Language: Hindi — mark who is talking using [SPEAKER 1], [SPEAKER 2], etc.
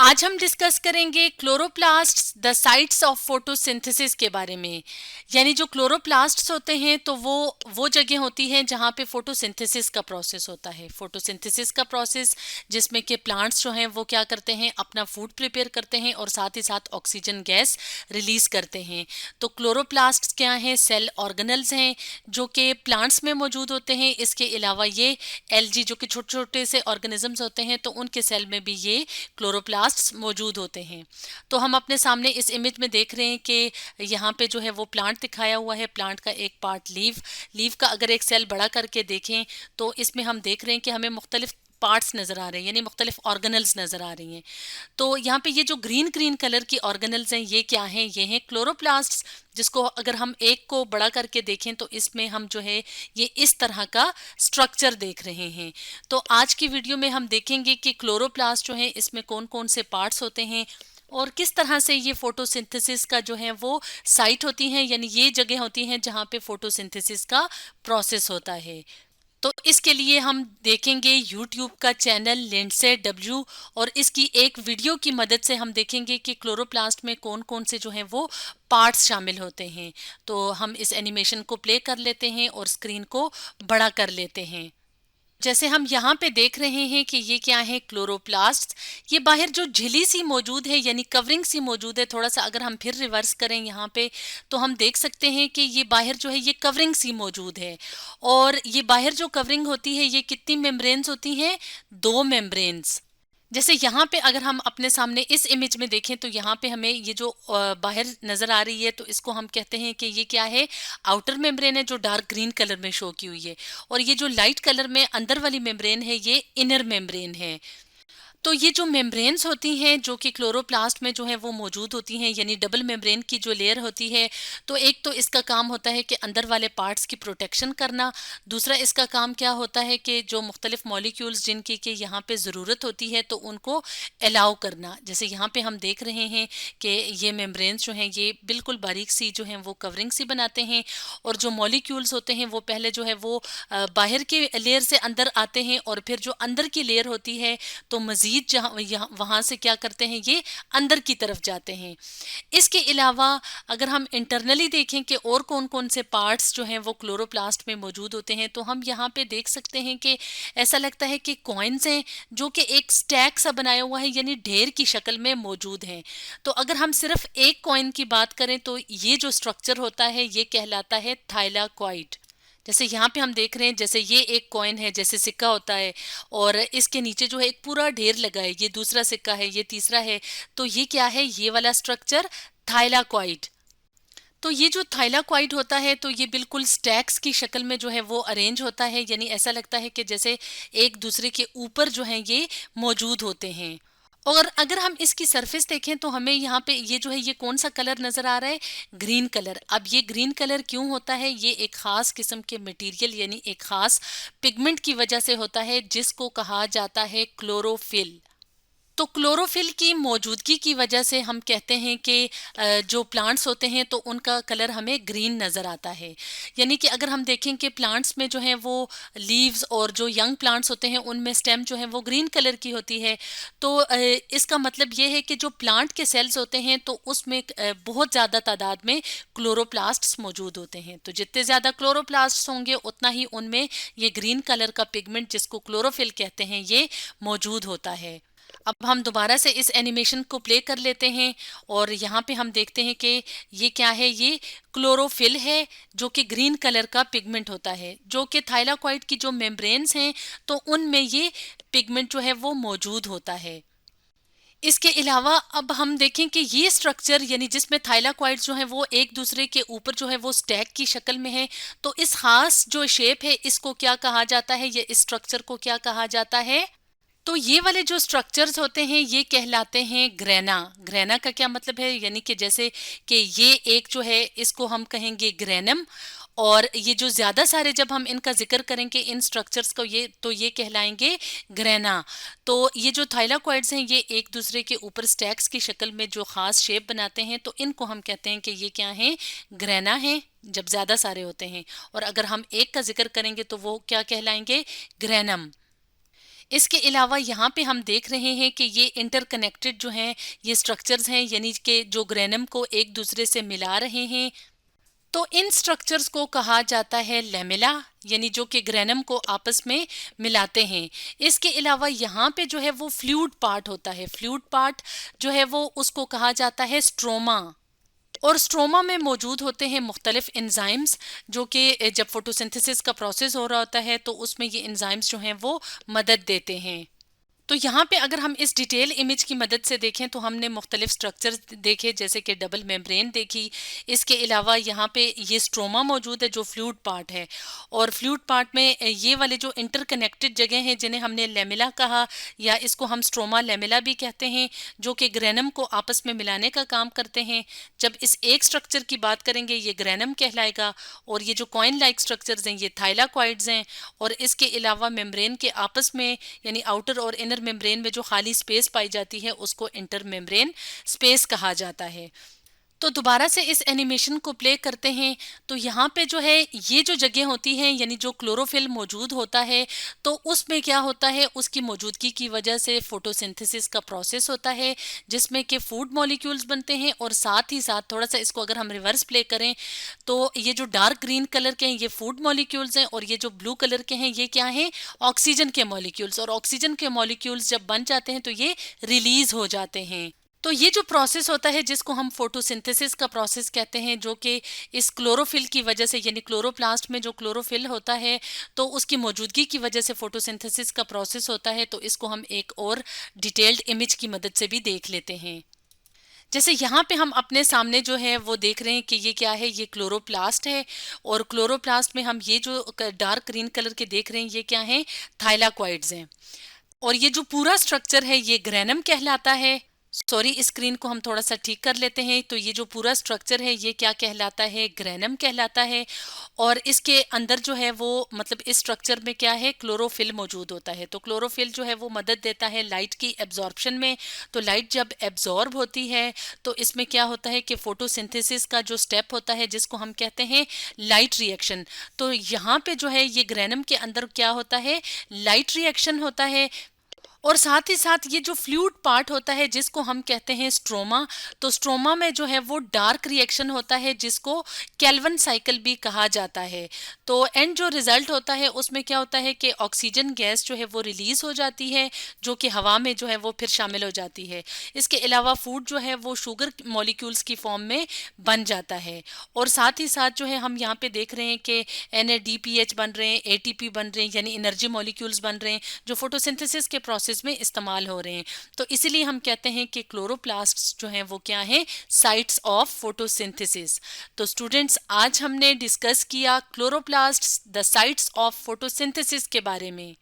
[SPEAKER 1] आज हम डिस्कस करेंगे chloroplasts the sites of photosynthesis के बारे में। यानी जो क्लोरोप्लास्ट्स होते हैं तो वो जगह होती है जहाँ पे फोटोसिंथेसिस का प्रोसेस होता है। फोटोसिंथेसिस का प्रोसेस जिसमें कि प्लांट्स जो हैं वो क्या करते हैं, अपना फूड प्रिपेयर करते हैं और साथ ही साथ ऑक्सीजन गैस रिलीज करते हैं। तो क्लोरोप्लास्ट्स क्या हैं? सेल ऑर्गेनल्स हैं जो कि प्लांट्स में मौजूद होते हैं। इसके अलावा ये एल्गी जो कि छोटे छोटे से ऑर्गेनिजम्स होते हैं तो उनके सेल में भी ये क्लोरोप्लास्ट्स मौजूद होते हैं। तो हम अपने सामने इस इमेज में देख रहे हैं कि यहाँ पे जो है वो प्लांट दिखाया हुआ है। प्लांट का एक पार्ट लीव का अगर एक सेल बड़ा करके देखें तो इसमें हम देख रहे हैं कि हमें मुख्तलिफ पार्ट्स नजर आ रहे हैं, यानी मुख्तलिफ ऑर्गेनल्स नजर आ रही हैं। तो यहाँ पे ये जो ग्रीन ग्रीन कलर की ऑर्गेनल्स हैं ये क्या हैं? ये हैं क्लोरोप्लास्ट्स, जिसको अगर हम एक को बड़ा करके देखें तो इसमें हम जो है ये इस तरह का स्ट्रक्चर देख रहे हैं। तो आज की वीडियो में हम देखेंगे कि क्लोरोप्लास्ट जो है इसमें कौन कौन से पार्ट्स होते हैं और किस तरह से ये फोटोसिंथेसिस का जो है वो साइट होती हैं, यानी ये जगह होती हैं जहाँ पे फोटोसिंथेसिस का प्रोसेस होता है। तो इसके लिए हम देखेंगे यूट्यूब का चैनल लिंडसे डब्ल्यू और इसकी एक वीडियो की मदद से हम देखेंगे कि क्लोरोप्लास्ट में कौन कौन से जो हैं वो पार्ट्स शामिल होते हैं। तो हम इस एनिमेशन को प्ले कर लेते हैं और स्क्रीन को बड़ा कर लेते हैं। जैसे हम यहाँ पे देख रहे हैं कि ये क्या है, क्लोरोप्लास्ट। ये बाहर जो झिल्ली सी मौजूद है यानी कवरिंग सी मौजूद है। थोड़ा सा अगर हम फिर रिवर्स करें यहाँ पे तो हम देख सकते हैं कि ये बाहर जो है ये कवरिंग सी मौजूद है। और ये बाहर जो कवरिंग होती है ये कितनी मेम्ब्रेन्स होती हैं? 2 मेम्ब्रेन्स। जैसे यहाँ पे अगर हम अपने सामने इस इमेज में देखें तो यहाँ पे हमें ये जो बाहर नजर आ रही है तो इसको हम कहते हैं कि ये क्या है? आउटर मेम्ब्रेन है जो डार्क ग्रीन कलर में शो की हुई है। और ये जो लाइट कलर में अंदर वाली मेम्ब्रेन है ये इनर मेम्ब्रेन है। तो ये जो मेम्ब्रेन्स होती हैं जो कि क्लोरोप्लास्ट में जो है वो मौजूद होती हैं, यानी डबल मेम्ब्रेन की जो लेयर होती है, तो एक तो इसका काम होता है कि अंदर वाले पार्ट्स की प्रोटेक्शन करना। दूसरा इसका काम क्या होता है कि जो मुख्तलिफ मॉलिक्यूल्स जिनकी कि यहाँ पे ज़रूरत होती है तो उनको अलाउ करना। जैसे यहाँ पे हम देख रहे हैं कि ये मेम्ब्रेन्स जो हैं ये बिल्कुल बारीक सी जो हैं वो कवरिंग सी बनाते हैं और जो मॉलिक्यूल्स होते हैं वो पहले जो है वो बाहर के लेयर से अंदर आते हैं और फिर जो अंदर की लेयर होती है तो मज़ीद जहाँ यहाँ वहाँ से क्या करते हैं, ये अंदर की तरफ जाते हैं। इसके अलावा अगर हम इंटरनली देखें कि और कौन कौन से पार्ट्स जो हैं वो क्लोरोप्लास्ट में मौजूद होते हैं तो हम यहाँ पे देख सकते हैं कि ऐसा लगता है कि कॉइन्स हैं जो कि एक स्टैक सा बनाया हुआ है, यानी ढेर की शक्ल में मौजूद हैं। तो अगर हम सिर्फ एक कॉइन की बात करें तो ये जो स्ट्रक्चर होता है ये कहलाता है थाइलाकॉइड। जैसे यहाँ पे हम देख रहे हैं, जैसे ये एक कॉइन है, जैसे सिक्का होता है और इसके नीचे जो है एक पूरा ढेर लगा है, ये दूसरा सिक्का है, ये तीसरा है। तो ये क्या है? ये वाला स्ट्रक्चर थाइलाकॉइड। तो ये जो थाइलाकॉइड होता है तो ये बिल्कुल स्टैक्स की शक्ल में जो है वो अरेंज होता है, यानी ऐसा लगता है कि जैसे एक दूसरे के ऊपर जो है ये मौजूद होते हैं। और अगर हम इसकी सरफेस देखें तो हमें यहाँ पे ये जो है ये कौन सा कलर नजर आ रहा है? Green colour. अब ये ग्रीन कलर क्यों होता है? ये एक खास किस्म के मटेरियल यानी एक खास पिगमेंट की वजह से होता है जिसको कहा जाता है क्लोरोफिल। तो क्लोरोफिल की मौजूदगी की वजह से हम कहते हैं कि जो प्लांट्स होते हैं तो उनका कलर हमें ग्रीन नज़र आता है। यानी कि अगर हम देखें कि प्लांट्स में जो है वो लीव्स और जो यंग प्लांट्स होते हैं उनमें स्टेम जो है वो ग्रीन कलर की होती है। तो इसका मतलब ये है कि जो प्लांट के सेल्स होते हैं तो उसमें बहुत ज़्यादा तादाद में क्लोरोप्लास्ट्स मौजूद होते हैं। तो जितने ज़्यादा क्लोरोप्लास्ट्स होंगे उतना ही उनमें ये ग्रीन कलर का पिगमेंट जिसको क्लोरोफिल कहते हैं ये मौजूद होता है। अब हम दोबारा से इस एनिमेशन को प्ले कर लेते हैं और यहाँ पे हम देखते हैं कि ये क्या है? ये क्लोरोफिल है जो कि ग्रीन कलर का पिगमेंट होता है, जो कि थाइलाकॉइड की जो मेम्ब्रेन्स हैं तो उनमें ये पिगमेंट जो है वो मौजूद होता है। इसके अलावा अब हम देखें कि ये स्ट्रक्चर यानी जिसमें थाइलाकॉइड्स जो है वो एक दूसरे के ऊपर जो है वो स्टैक की शक्ल में है, तो इस खास जो शेप है इसको क्या कहा जाता है? ये इस स्ट्रक्चर को क्या कहा जाता है? तो ये वाले जो स्ट्रक्चर्स होते हैं ये कहलाते हैं ग्रेना। ग्रेना का क्या मतलब है? यानी कि जैसे कि ये एक जो है इसको हम कहेंगे ग्रेनम और ये जो ज्यादा सारे जब हम इनका जिक्र करेंगे इन स्ट्रक्चर्स को ये तो ये कहलाएंगे ग्रेना। तो ये जो थाइलाकॉइड्स हैं ये एक दूसरे के ऊपर स्टैक्स की शक्ल में जो खास शेप बनाते हैं तो इनको हम कहते हैं कि ये क्या है? ग्रेना है जब ज्यादा सारे होते हैं। और अगर हम एक का जिक्र करेंगे तो वो क्या कहलाएंगे? ग्रेनम। इसके अलावा यहाँ पे हम देख रहे हैं कि ये इंटरकनेक्टेड जो हैं ये स्ट्रक्चर्स हैं, यानी कि जो ग्रेनम को एक दूसरे से मिला रहे हैं। तो इन स्ट्रक्चर्स को कहा जाता है लैमेला, यानी जो कि ग्रेनम को आपस में मिलाते हैं। इसके अलावा यहाँ पे जो है वो फ्लूइड पार्ट होता है, फ्लूइड पार्ट जो है वो उसको कहा जाता है स्ट्रोमा। और स्ट्रोमा में मौजूद होते हैं मुख्तलिफ एंजाइम्स, जो कि जब फोटोसिंथेसिस का प्रोसेस हो रहा होता है तो उसमें ये एंजाइम्स जो हैं वो मदद देते हैं। तो यहाँ पे अगर हम इस डिटेल इमेज की मदद से देखें तो हमने मुख्तलिफ स्ट्रक्चर्स देखे, जैसे कि डबल मेम्ब्रेन देखी। इसके अलावा यहाँ पे ये स्ट्रोमा मौजूद है जो फ्लूइड पार्ट है, और फ्लूइड पार्ट में ये वाले जो इंटरकनेक्टेड जगह हैं जिन्हें हमने लेमिला कहा, या इसको हम स्ट्रोमा लेमिला भी कहते हैं, जो कि ग्रेनम को आपस में मिलाने का काम करते हैं। जब इस एक स्ट्रक्चर की बात करेंगे ये ग्रेनम कहलाएगा, और ये जो कॉइन लाइक स्ट्रक्चर्स हैं ये थाइलाकॉइड्स हैं। और इसके अलावा मेम्ब्रेन के आपस में यानी आउटर और इनर मेम्ब्रेन में जो खाली स्पेस पाई जाती है उसको इंटर मेम्ब्रेन स्पेस कहा जाता है। तो दोबारा से इस एनिमेशन को प्ले करते हैं। तो यहाँ पे जो है ये जो जगह होती है यानी जो क्लोरोफिल मौजूद होता है, तो उसमें क्या होता है, उसकी मौजूदगी की वजह से फोटोसिंथेसिस का प्रोसेस होता है जिसमें कि फूड मॉलिक्यूल्स बनते हैं। और साथ ही साथ थोड़ा सा इसको अगर हम रिवर्स प्ले करें तो ये जो डार्क ग्रीन कलर के हैं ये फूड मॉलिक्यूल्स हैं, और ये जो ब्लू कलर के हैं ये क्या हैं, ऑक्सीजन के मॉलिक्यूल्स। और ऑक्सीजन के मॉलिक्यूल्स जब बन जाते हैं तो ये रिलीज हो जाते हैं। तो ये जो प्रोसेस होता है जिसको हम फोटोसिंथेसिस का प्रोसेस कहते हैं, जो कि इस क्लोरोफिल की वजह से यानी क्लोरोप्लास्ट में जो क्लोरोफिल होता है तो उसकी मौजूदगी की वजह से फोटोसिंथेसिस का प्रोसेस होता है। तो इसको हम एक और डिटेल्ड इमेज की मदद से भी देख लेते हैं। जैसे यहाँ पे हम अपने सामने जो है वो देख रहे हैं कि ये क्या है, ये क्लोरोप्लास्ट है। और क्लोरोप्लास्ट में हम ये जो डार्क ग्रीन कलर के देख रहे हैं ये क्या है, थाइलाकॉइड्स हैं। और ये जो पूरा स्ट्रक्चर है ये ग्रेनम कहलाता है। सॉरी, इस स्क्रीन को हम थोड़ा सा ठीक कर लेते हैं। तो ये जो पूरा स्ट्रक्चर है ये क्या कहलाता है, ग्रेनम कहलाता है। और इसके अंदर जो है वो मतलब इस स्ट्रक्चर में क्या है, क्लोरोफिल मौजूद होता है। तो क्लोरोफिल जो है वो मदद देता है लाइट की एब्जॉर्प्शन में। तो लाइट जब एब्जॉर्ब होती है तो इसमें क्या होता है कि फोटोसिंथेसिस का जो स्टेप होता है जिसको हम कहते हैं लाइट रिएक्शन, तो यहाँ पे जो है ये ग्रेनम के अंदर क्या होता है, लाइट रिएक्शन होता है। और साथ ही साथ ये जो फ्लूइड पार्ट होता है जिसको हम कहते हैं स्ट्रोमा, तो स्ट्रोमा में जो है वो डार्क रिएक्शन होता है जिसको केल्विन साइकिल भी कहा जाता है। तो एंड जो रिजल्ट होता है उसमें क्या होता है कि ऑक्सीजन गैस जो है वो रिलीज हो जाती है, जो कि हवा में जो है वो फिर शामिल हो जाती है। इसके अलावा फूड जो है वो शुगर मॉलिक्यूल्स की फॉर्म में बन जाता है। और साथ ही साथ जो है हम यहाँ पे देख रहे हैं कि NADPH बन रहे हैं, ATP बन रहे हैं, यानी एनर्जी मॉलिक्यूल्स बन रहे हैं जो फोटोसिंथेसिस के प्रोसेस में इस्तेमाल हो रहे हैं। तो इसीलिए हम कहते हैं कि क्लोरोप्लास्ट्स जो हैं वो क्या हैं, साइट्स ऑफ फोटोसिंथेसिस। तो स्टूडेंट्स, आज हमने डिस्कस किया chloroplasts the sites of photosynthesis के बारे में।